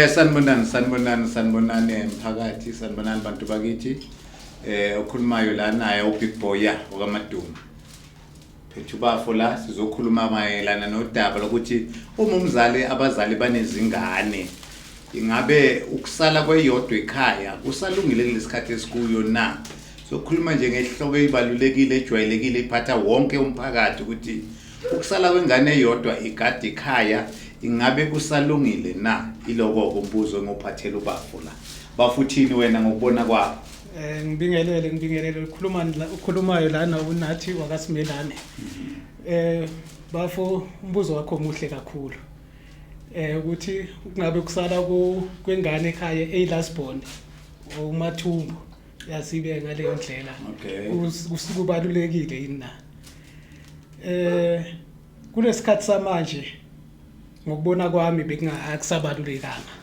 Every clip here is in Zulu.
Sanibonani mphakathi, sanibonani bantu bakithi. Okhulumayo la naye uBig Boy okaMaduma. Phethu bafo la sizokhuluma mayelana nodaba lokuthi umzali abazali banezingane. Ingabe ukusala kweyodwa ekhaya kusalungile kulesikhathi esikuyo na? Sokhuluma nje ngehloko ezibalulekile ejwayelekile iphatha wonke umphakathi ukuthi ukusala kwengane eyodwa igadi ekhaya ingabe kusalungile na? Iloko kumbuzo ngophathela ubafo la. Bafuthini wena ngokubona kwakho? Ngibingelele ukhulumayo lana unathi wakasimelane. Bafo umbuzo wakho muhle kakhulu. Ukuthi kungabe kusala kwengane ekhaya eyilasborn uMathumbu yasibe ngale ndlela. Kubalulekile yini na? Kulesikhathi samanje ngokubona kwami bekungakusabalulekanga.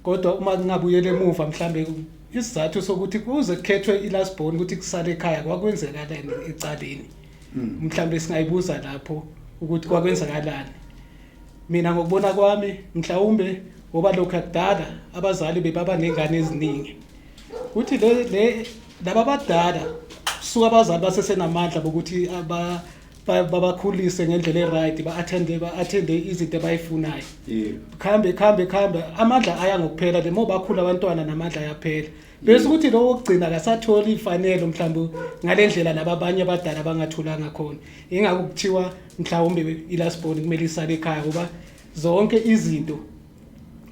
Kodwa uma ngingabuyele emuva mhlambe isizathu sokuthi kuze kukhethwe ilasborn ukuthi kusale ekhaya kwakwenzekalani ecaleni. Mhlambe singayibuza lapho ukuthi kwakwenzakalani. Mina ngokubona kwami mhlawumbe ngoba lokho akudala abazali bebaba nengane eziningi. Uthi laba abadala suka abazali basesenamandla bokuthi babakhulise ngendlela eright ba-attende izinto abayifunayo. Khambe amandla aya ngokuphela le moba bakhula abantwana namandla ayaphela. Bese ukuthi lo wokugcina akasatholi ifanelo mhlawumbe ngalendlela lababanye abadala bangathulanga khona. Ingakho kuthiwa mhlawumbe ilasborn kumele isale ekhaya ngoba zonke izinto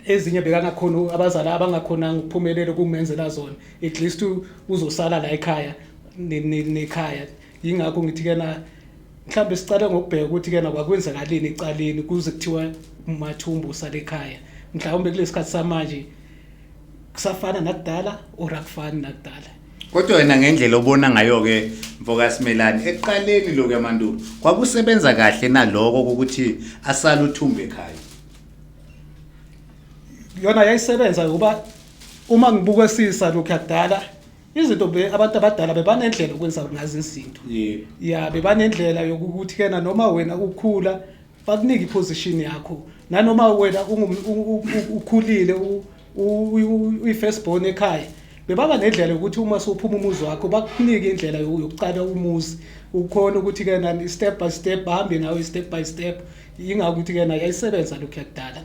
ezinye bekangakhona abazali abangakhona ukuphumelela kumenzela zona at least uzosala la ekhaya nekhaya. Ingakho ngithi kena mhlambe sicale ngokubheka ukuthi kena kwakwenzakaleni ecaleni kuze kuthiwa uMathumbu usale ekhaya. Mhlawumbe kulesikhathi samanje kusafana nakudala or akufani nakudala. Kodwa wena ngendlela obona ngayo ke mfokasimelane eqaleni lokho yamandulo kwakusebenza kahle naloko ukuthi asala uThumbu ekhaya. Yona yayisebenza ngoba uma ngibuka sisa lokho yakudala izinto abantu abadala bebanendlela ukwenza ngazo izinto. Bebanendlela yokuthi kena noma wena ukhula bakunika iposition yakho nanoma wena ukhulile uyi-first born ekhaya bebaba nendlela ukuthi uma sophuma umuzi wakho bakunika indlela yokuqala umuzi ukhona ukuthi kena step by step bahambe nawe step by step. Ingakho ukuthi kena yayisebenza lokho yakudala.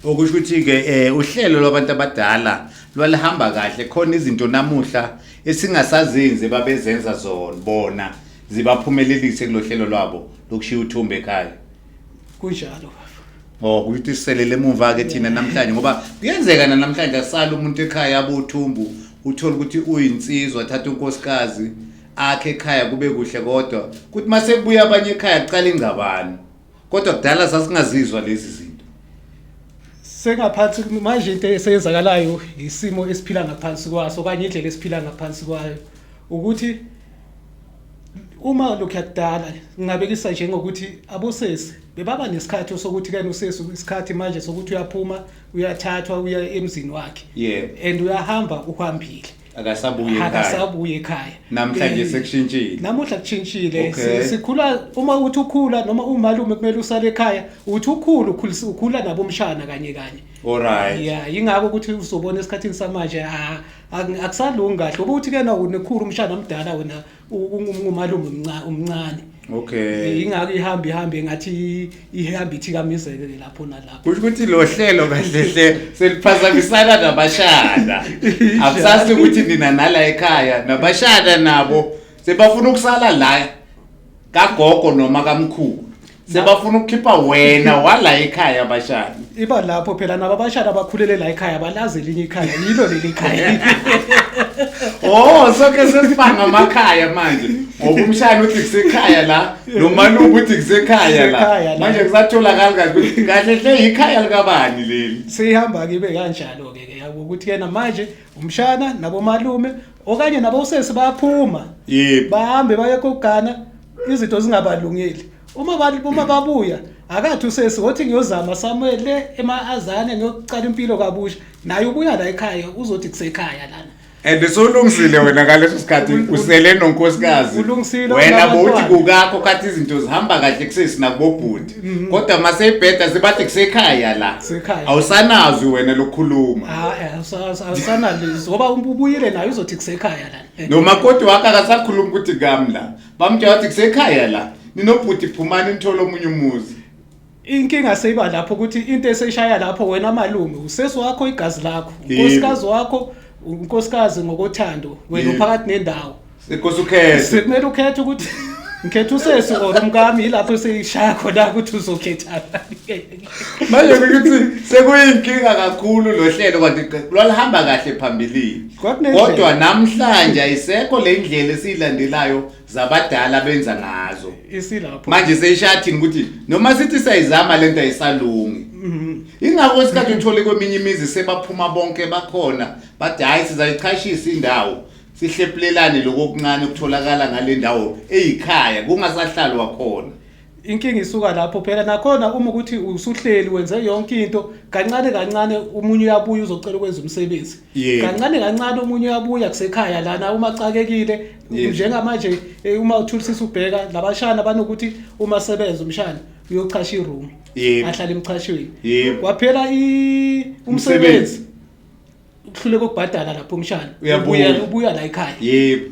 Okusho ukuthi ke uhlelo lwabantu abadala lwalihamba kahle khona izinto namuhla esingasazenze babezenza zona bona zibaphumelelise kulohlelo lwabo lokushiya uThumbu ekhaya. Kunjalo. Ukuthi siselele emuva ke thina namhlanje ngoba kuyenzeka namhlanje asala umuntu ekhaya abuThumbu uthola ukuthi uyinsizwa athatha unkosikazi akhe ekhaya kube kuhle kodwa kuthi mase kubuya abanye ekhaya aqala ingcabano. Kodwa kudala sasingazizwa lezi zinto. Sengaphansi manje into esenzakalayo isimo esiphila ngaphansi kwaso kanye indlela esiphila ngaphansi kwayo ukuthi uma lokho yakudala ngingabekisa nje ngokuthi abosesi bebaba nesikhathi sokuthi kena usesi isikhathi manje sokuthi uyaphuma uyathathwa uya emzini wakhe and uyahamba uhambile akasabuye ekhaya. Namhlanje sekushintshile. Namuhla kushintshile. Sikhula uma uthi ukhula noma umalume kumele usale ekhaya uthi ukhula nabomshana kanye. Alright. Ingakho ukuthi uzobona esikhathini samanje akusalungi kahle ngoba uthi kena unekhulu umshana omdala wena ungumalume umncane. Ingakho ihambe ngathi ihamba ithikamizeke lapho nalapho. Ukuthi lo hlelo kahle seliphazamisana nabashada. Akusazi ukuthi nina nala ekhaya nabashada nabo sebafuna ukusala la kagogo noma kamkhulu. Sebafuna ukukhipha wena wala ekhaya abashada. Iba lapho phela nabashada abakhulele la ekhaya balazi elinye ikhaya yilo leli ikhaya. Sonke sesifanga amakhaya manje. Ngoba umshana uthi kusekhaya la nomalume uthi kusekhaya la. Manje kusatholakala kahle ikhaya likabani leli. Sihamba ke ibe kanjalo ke yabo ukuthi yena manje umshana nabomalume okanye nabosesi bayaphuma. Bahambe baye kogana izinto zingabalungeli. Uma babuya akathi usesi wothi ngiyozama Samuel le emaazane ngiyokucala impilo kabusha naye ubuya la ekhaya uzothi kusekhaya lana and solungisile wena ngaleso sikhathi usele nonkosikazi wena bothi kukakho kathi izinto zihamba kahle kusesi nakubobhuti kodwa mase ibheda sibathi kusekhaya la awusanazi wena lokukhuluma awusanalizo ngoba ubuyile nayo uzothi kusekhaya la noma kodwa akasakhuluma ukuthi kamla bamtshela ukuthi kusekhaya la ninobhuti phumani nithola omunye umuzi. Inkinga seyiba lapho ukuthi into eseshaya lapho wena malume usesi wakho igazi lakho unkosikazi wakho unkosikazi ngokothando wena uphakathi nendawo sekumele ukhethe ukuthi ngikhetha usesi or umkami ilapho seyishaya khona ukuthi uzokhetha manje ukuthi sekuyinkinga kakhulu lo hlelo kanti lwalihamba kahle phambili kodwa namhlanje ayisekho le ndlela esilandelayo zabadala benza ngazo isilapho manje seyishathini ukuthi noma sithi sayizama lento ayisalungi ingakho isikhathi uthole kweminye imizi sebaphuma bonke bakhona bathi hayi sizayichashisa indawo sihlephulelane lokuncane ukutholakala ngale ndawo eyikhaya kungasahlalwa khona. Inkinga isuka lapho phela nakhona uma ukuthi usuhleli wenze yonke into kancane umunye uyabuya uzocela ukwenza umsebenzi kancane umunye uyabuya kusekhaya lana uma cakekile njengamanje uma uthulisisa ubheka labashana banokuthi uma sebenza umshana uyochasha iroom ahlala emchashweni kwaphela umsebenzi ukuhluleka ukubhadala lapho umshana ubuya la ekhaya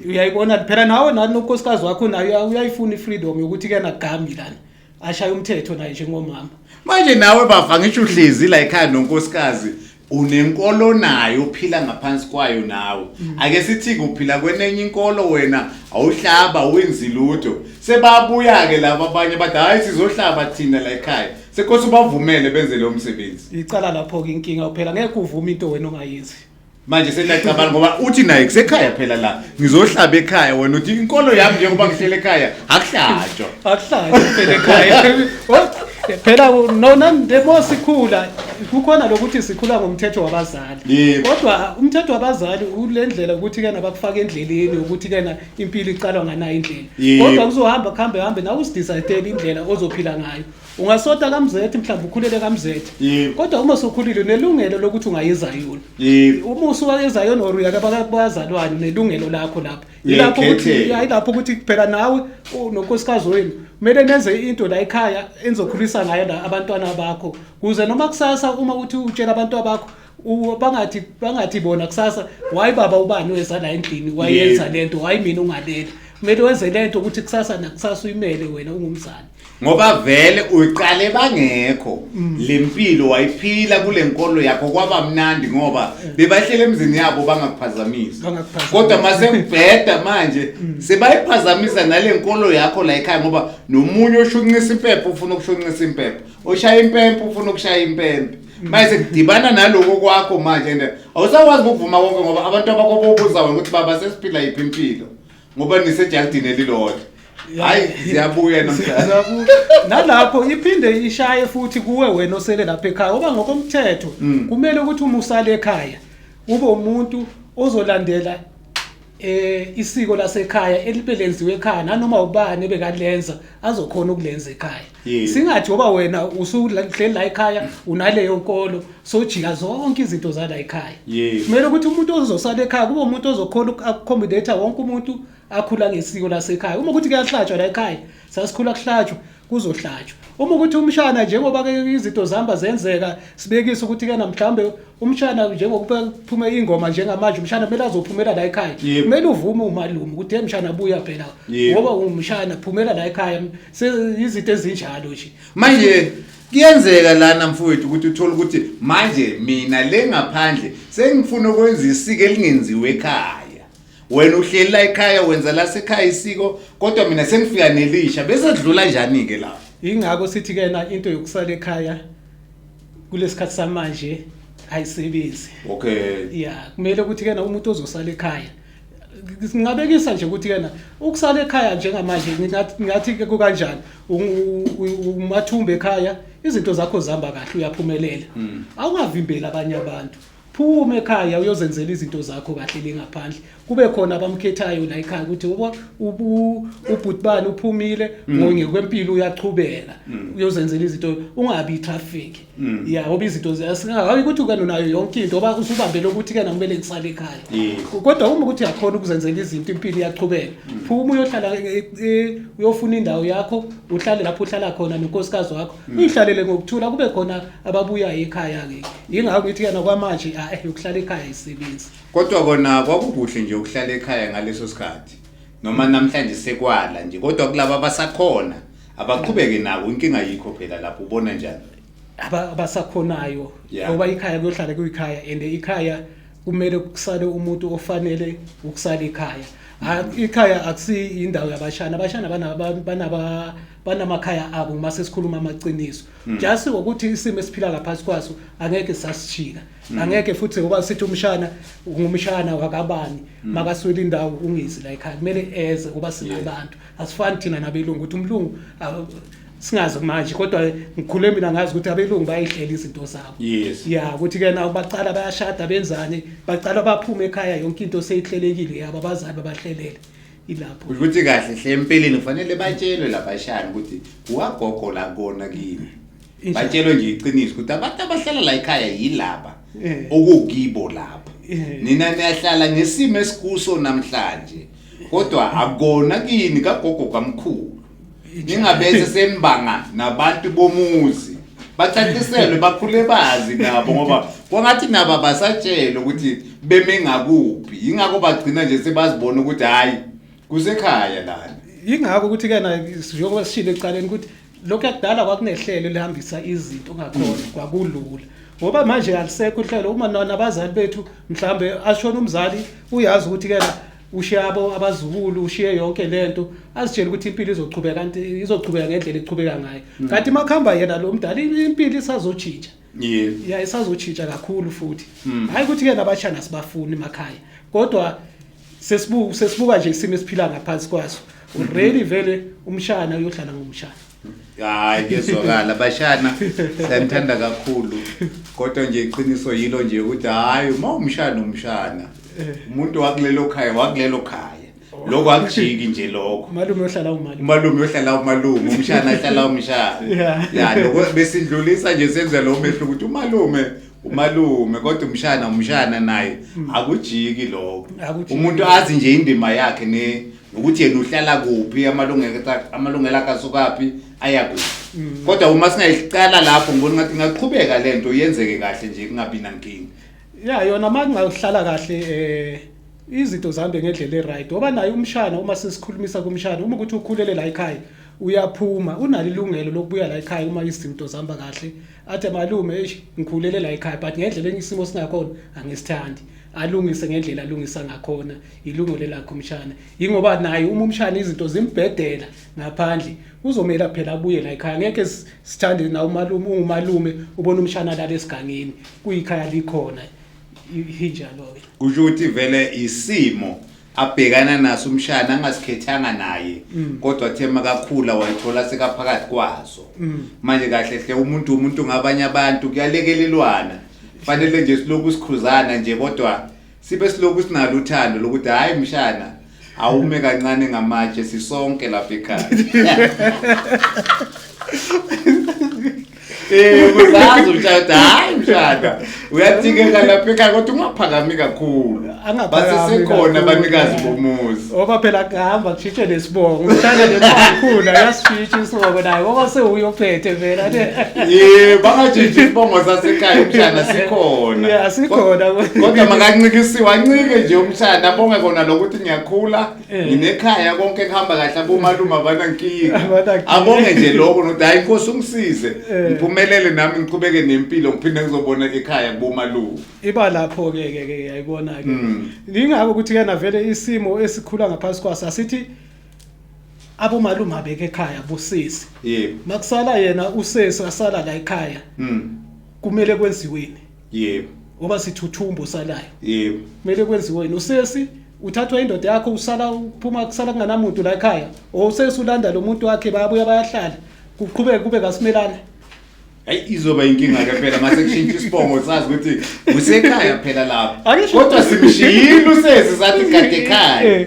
uyayibona phela nawe nonkosikazi wakho nayo uyayifuna ifreedom yokuthi ke nagami lana ashaya umthetho naye njengomama manje nawe bafa ngisho uhlezi la ekhaya nonkosikazi unenkolo nayo uphila ngaphansi kwayo nawe ake sithi kuphila kwenenye inkolo wena awuhlaba wenzi lutho sebabuya ke laba abanye bathi hayi sizohlaba thina la ekhaya sekosi ubavumele benze lo msebenzi icala lapho ke inkinga phela ngeke uvume into wena ongayenzi manje senacabanga ngoba uthi naye kusekhaya phela la ngizohlaba ekhaya wena uthi inkolo yami njengoba ngihlele ekhaya akuhlatshwa phela ekhaya phela nona ndemo sikhula kukhona lokuthi sikhula ngomthetho wabazali kodwa umthetho wabazali ulendlela ukuthi ke nabakufaka endleleni ukuthi ke na impilo iqalwa nganayo indlela kodwa kuzohamba hambe nawe usidecide indlela ozophila ngayo ungasota kamzethe mhlawumbe ukhulele kamzethe kodwa uma sokhulile nelungelo lokuthi ungayiza yona uma usuwayeza yona or uyakabazalwane nelungelo lakho lapha ilapho ukuthi phela nawe nonkosikazi wenu kumele nenze into la ekhaya enzokhulisa ngayo abantwana bakho kuze noma kusasa uma uthi utshela abantu bakho bangathi bona kusasa wayi baba ubani weza la endlini wayenza lento wayi mina ungalela kumele wenze lento ukuthi kusasa nakusasa uyimele wena ungumzali ngoba vele uyiqale bangekho lempilo wayiphila kule nkolo yakho kwaba mnandi ngoba bebahlele emzini yabo bangakuphazamisa kodwa mase ngibheda manje sebayiphazamisa nale nkolo yakho la ekhaya ngoba nomunye oshunqisa impempe ufuna ukushunqisa impempe oshaya impempe ufuna ukushaya impempe manje kudibana naloko kwakho manje and awusakwazi ukuvuma konke ngoba abantu abakho bobuza wena ukuthi baba sesiphila yiphi impilo ngoba nisejardini elilodwa hayi siyabuya namhlanje nalapho iphinde ishaye futhi kuwe wena osele lapha ekhaya ngoba ngokomthetho kumele ukuthi uma usale ekhaya ube umuntu ozolandela isiko lasekhaya elibelenziwe ekhaya nanoma ubani ebekalenza azokhona ukulenza ekhaya singathi ngoba wena usuhleli la ekhaya unaleyo nkolo sojika zonke izinto zala ekhaya kumele ukuthi umuntu ozosala ekhaya kube umuntu ozokhona uku-accommodate wonke umuntu akhula ngesiko lasekhaya uma ukuthi kuyahlatshwa la ekhaya sasikhula kuhlatshwa kuzohlatshwa uma ukuthi umshana njengoba ke izinto zihamba zenzeka sibekise ukuthi ke namhlanje umshana njengokuba kuphume ingoma njengamanje umshana kumele azophumela la ekhaya kumele uvume umalume ukuthi emshana buya phela ngoba umshana phumela la ekhaya izinto ezinjalo nje manje kuyenzeka lana mfowethu ukuthi uthola ukuthi manje mina le ngaphandle sengifuna ukwenza isiko elingenziwe ekhaya wena uhleli la ekhaya wenza la sekhaya isiko kodwa mina sengifika nelisha bese kudlula njani ke la ingakho sithi ke na into yokusala ekhaya kulesikhathi samanje ayisebenzi kumele ukuthi ke na umuntu ozosala ekhaya ngingabekisa nje ukuthi ke na ukusala ekhaya njengamanje ngathi ke kanjani umathumbe ekhaya izinto zakho zihamba kahle uyaphumelela awungavimbeli abanye abantu phuma ekhaya uyozenzela izinto zakho kahle lengaphandle kube khona abamkhethayo la ekhaya ukuthi ubhutbani uphumile ngokwempilo uyachubeka uyozenzela izinto ungabi traffic ya ngoba izinto ziyasingayi ukuthi ukano nayo yonke into ngoba usubambele ukuthi ke nakumele ngisale ekhaya kodwa uma ukuthi yakhona ukuzenzela izinto impilo iyachubeka phuma uyohlala uyofuna indawo yakho uhlale lapho uhlala khona nonkosikazi wakho uyihlalele ngokuthula kube khona ababuya ekhaya ke ingakho ukuthi kana kwamanje yokuhlala ekhaya isebenzi kodwa kona kwakubuhle nje ukuhlala ekhaya ngaleso sikhathi noma namhlanje sekwala nje kodwa kulabo abasakhona abaqhubeke nako inkinga yikho phela lapho ubona njani abasakhonayo ngoba ikhaya kuyohlala kuyikhaya and ikhaya kumele kusale umuntu ofanele ukusala ekhaya ikhaya akusi indawo yabashana banamakhaya abo mase sikhuluma amaqiniso just ukuthi isimo esiphila ngaphansi kwaso angeke sasijika angeke futhi ngoba sithi umshana wakabani makaswela indawo ungisi la ekhaya kumele eze ngoba sinabantu asifani thina nabelungu ukuthi umlungu singazi manje kodwa ngikhuluma mina ngazi ukuthi abelungu bayihlela izinto zabo ya ukuthi ke na baqala bayashada benzani baqala baphuma ekhaya yonke into seyihlelekile yabo abazali babahlelele ilapho ukuthi kahle hle empeleni kufanele batshelwe labashana ukuthi uwagogo la kona kimi batshelwe nje iqiniso ukuthi abantu abahlala la ekhaya yilaba okukibo lapha nina niyahlala ngesimo esikuso namhlanje kodwa akona kini kagogo kamkhulu ningabese senibanga nabantu bomuzi bacaciselwe bakhule bazi nabo ngoba kwangathi nabo basatshela ukuthi beme ngakuphi ingakho bagcina nje sebazibona ukuthi hayi kusekhaya lana ingakho ukuthi ke na njengoba sishilo ecaleni ukuthi lokho yakudala kwakunehlelo lihambisa izinto ngakhona kwakulula ngoba manje alisekho uhlelo uma nabazali bethu mhlambe ashona umzali uyazi ukuthi ke na ushiyabo abazukulu ushiye yonke lento azitshela ukuthi impilo izochubeka kanti izochubeka ngendlela echubeka ngayo kanti makhamba yena lo mdala impilo isazotshintsha ya isazotshintsha kakhulu futhi hayi ukuthi ke nabashana sibafuni emakhaya kodwa sesibuka nje isimo esiphila ngaphansi kwaso already vele umshana uyohlala ngomshana hayi ngezwakala bashana santhanda kakhulu kodwa nje iqiniso yilo nje ukuthi hayi uma umshana umuntu wakulelo khaya lokho akujiki nje lokho umalume uyohlala umalume umshana ahlala umshana ya lokho besindlulisa nje senze lo mehlo ukuthi umalume kodwa umshana naye akujiki lokho umuntu azi nje indima yakhe ukuthi yena uhlala kuphi amalungelo akasukapi ayakuphi kodwa uma singayiqala lapho ngibona ngathi ngaqhubeka lento yenzeke kahle nje kungabi nankinga yona makungahlala kahle izinto zihambe ngendlela eright ngoba naye umshana uma sesikhulumisa kumshana uma ukuthi ukhulele la ekhaya uyaphuma unalo ilungelo lokubuya la ekhaya uma izinto zihamba kahle athi malume ngikhulele la ekhaya but ngendlela enyisimo singakhona angisithandi alungise ngendlela alungisa ngakhona ilungelo lakho umshana ingoba naye uma umshana izinto zimbhedela ngaphandle uzomela phela abuye la ekhaya ngeke sithande na umalume ubona umshana la lesigangeni kuyikhaya likhona injalo ke kusho ukuthi vele isimo abhekana naso umshana angasikhethanga naye kodwa thema kakhulu wayithola sekaphakathi kwazo manje kahle hle umuntu ngabanye abantu kuyalekelelwana fanele nje siloku sikhuzana nje kodwa sibe siloku sinalo uthando lokuthi hayi mshana awume kancane ngamatshe sisonke lapha ekhaya uzazi umshana hayi mshana uyathikeka lapha ekhaya kodwa ungaphakami kakhulu basesekhona abanikazi bomuzi ngoba phela kuhamba kushitshe nesibongo umshana lemakhulu yasifitsha isibongo naye ngoba sewuyophethe vela bangajiji isibongo sasekhaya umshana sikhona sikhona kodwa makancikisiwe ancike nje umshana abonge kona lokuthi ngiyakhula nginekhaya konke kuhamba kahle abomalume abanankinga abonge nje lokho nokuthi hayi inkosi ungisize ngiphumelele nami ngiqhubeke nempilo ngiphinde ngizobona ekhaya kubomalume iba lapho ke yayibona ke ngingakho ukuthi ke na vele isimo esikhula ngaphansi kwaso asithi abomalume abeke ekhaya bosisi makusala yena usesi asala la ekhaya kumele kwenziweni ngoba sithi uthumbo salayo kumele kwenziweni usesi uthathwa indoda yakho usala uphuma kusala kunganamuntu la ekhaya usesi ulanda lo muntu wakhe bayabuya bayahlala kuqhubeke kube kasimelana Hayi izoba inkinga ke phela mase kushintsha isibongo sazi ukuthi usekhaya phela lapha. Angisho- Kodwa simshiyile usezi sathi kade ekhaya.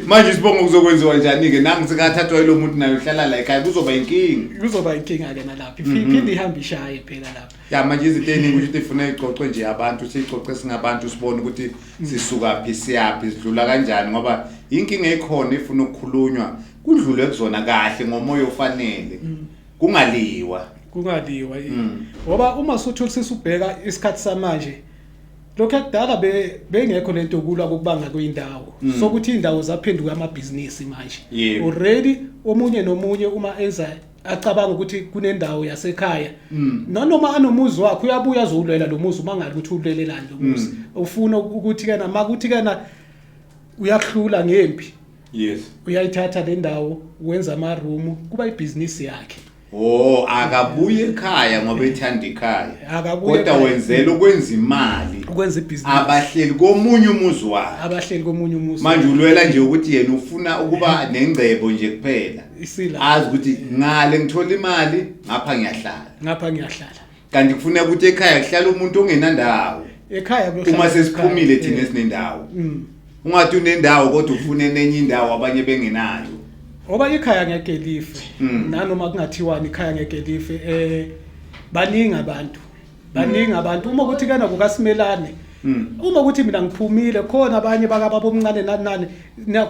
Manje isibongo kuzokwenziwa njani ke nangi sikathathwa lo muntu naye uhlala la ekhaya kuzoba inkinga. Kuzoba inkinga ke nalapha. Iphinde ihamba ishaye phela lapha. Ya manje izinto eziningi ukuthi ifuna icoce nje abantu sicoce singabantu sibone ukuthi sisuka phi siyaphi sidlula kanjani ngoba inkinga ekhona ifuna ukukhulunywa kudlule kuzona kahle ngomoya ofanele kungaliwa Kungaliwa. Ngoba uma suthu sisubheka isikhathi samanje lokho ekudala bengekho lento kulwa kokubanga kwindawo sokuthi indawo zaphenduka amabhizinisi manje. Yebo. Already omunye nomunye uma enza acabanga ukuthi kunendawo yasekhaya noma anomuzi wakhe uyabuya azolwela lo muzi uma ngathi ukuthi ulwelelani lo muzi ufuna ukuthi kana makuthi kana uyahlula ngempi yes uyayithatha le ndawo wenza ama room kuba ibhizinisi yakhe. Oh akabuye ekhaya ngoba ethanda ekhaya Akabuye kodwa ekhaya. wenzela ukwenza imali Ukwenza ibhizinisi abahleli komunye umuzi wakhe abahleli komunye umuzi manje ulwela nje ukuthi yena ufuna ukuba nengcebo nje kuphela isila azi ukuthi ngale ngithola imali ngapha ngiyahlala ngapha ngiyahlala kanti kufuneka ukuthi ekhaya kuhlala umuntu ongenandawo ekhaya kuyohlala uma sesiphumile ekhaya. thina esinendawo ungathi unendawo kodwa ufune nenye indawo abanye bengenayo Ngoba ikhaya ngeke life nanoma kungathiwani ikhaya ngeke life baningi abantu uma ukuthi kana kukaSimelane uma ukuthi mina ngiphumile khona abanye bakababa omncane nani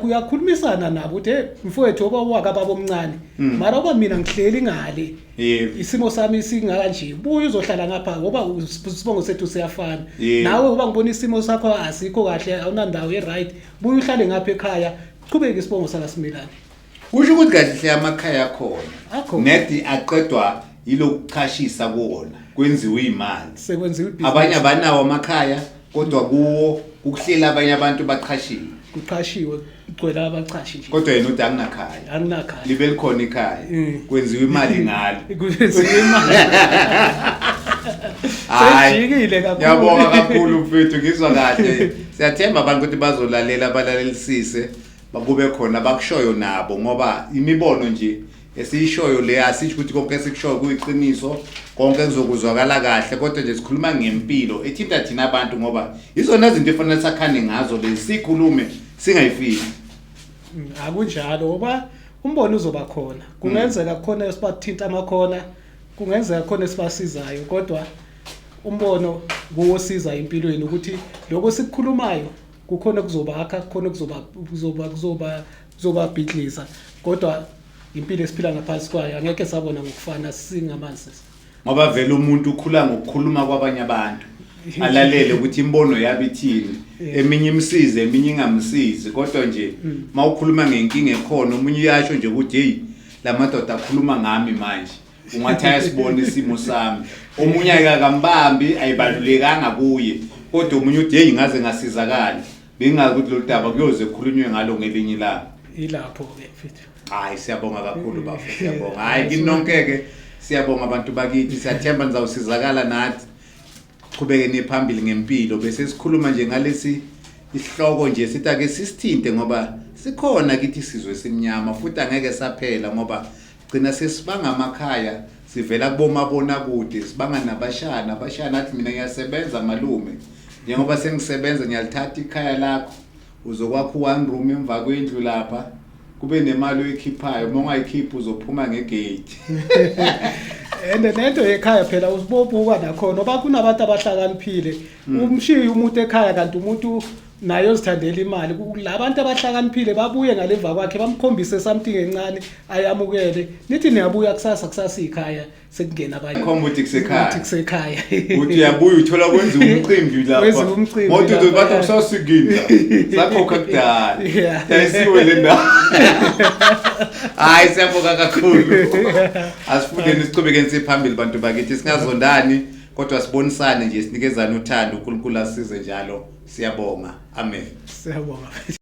kuyakhulumisana nabo ukuthi mfowethu obawaka baba omncane mara oba mina ngihleli ngale yebo isimo sami singaka nje buya uzohlala ngapha ngoba isibongo sethu siyafana Yebo. nawe uba ngibona isimo sakho asikho kahle awunandawo eright buya uhlale ngapha ekhaya qhubeke isibongo sakaSimelane. kusho ukuthi kahle amakhaya akhona Akhona. nedi aqedwa yilokuchashisa kuona kwenziwe imali Sekwenziwe abanye abanawo amakhaya kodwa kuwo ukuhlela abanye abantu bachashiwe kuqashiwe igcwele abachashi nje kodwa yena uthi anginakhaya anginakhaya libe likhona ikhaya kwenziwe imali ngalo kwenziwe imali sejikile kakhulu Ngiyabonga kakhulu mfethu ngizwa kahle siyathemba abantu ukuthi bazolalela abalalelisise bakube khona bakushoyo nabo ngoba imibono nje esiyishoyo le asithi ukuthi konke esikushoyo kuyiqiniso konke kuzokuzwakala kahle kodwa nje sikhuluma ngempilo ethinta thina abantu ngoba izona izinto efanele sakhane ngazo lesikhulume singayifiki akunjalo ngoba umbono uzoba khona kungenzeka khona esibathinta amakhona kungenzeka khona esibasizayo kodwa umbono kuwosiza empilweni ukuthi lokho sikukhulumayo kukhona kuzobakha kukhona kuzoba bhidliza kodwa impilo esiphila ngaphansi kwayo angeke sabona ngokufana singamanzi ngoba vele umuntu ukhula ngokukhuluma kwabanye abantu alalele ukuthi imbono yabe ithini eminye imsize eminye ingamsizi kodwa nje mawukhuluma ngenkinga ekhona umunye uyasho nje ukuthi hey lamadoda akhuluma ngami manje ungathi ayasibona isimo sami omunye akakambambi ayibalulekanga kuye kodwa umunye uthi hey ngaze ngasizakala bengazi ukuthi lo daba kuyoze kukhulunywe ngalo ngelinye ilanga ilapho ke mfethu. hayi siyabonga kakhulu bafo siyabonga hayi kinonke ke siyabonga abantu bakithi siyathemba nizawusizakala nathi qhubekeni phambili ngempilo bese sikhuluma nje ngalesi isihloko nje sithi ake sisithinte ngoba sikhona kithi sizwe simnyama futhi angeke saphela ngoba gcina sesibanga amakhaya sivela kubomabona kude sibanga nabashana athi mina ngiyasebenza malume njengoba sengisebenza ngiyalithatha ikhaya lakho uzokwakha one room emva kwendlu lapha kube nemali oyikhiphayo uma ungayikhiphi uzophuma ngegate Nento ekhaya phela usibobuka nakhona ngoba kunabantu abahlakaniphile umshiyi umuntu ekhaya kanti umuntu naye uzithandela imali labantu abahlakaniphile babuye ngaleva kwakhe bamkhombise something encane ayamukele nithi niyabuya kusasa ikhaya sekungena abanye khomba ukuthi kusekhaya kusekhaya uthi uyabuya uthola kwenza umcimbi lapha Wenza umcimbi ngoba lapha. bathi usasigida sakhokha kudala Yeah. ayisiwe le ndawo hayi siyabonga kakhulu asifundeni siqhubekeni siphambili bantu bakithi singazondani kodwa sibonisane nje sinikezana uthando uNkulunkulu asize njalo siyabonga amen siyabonga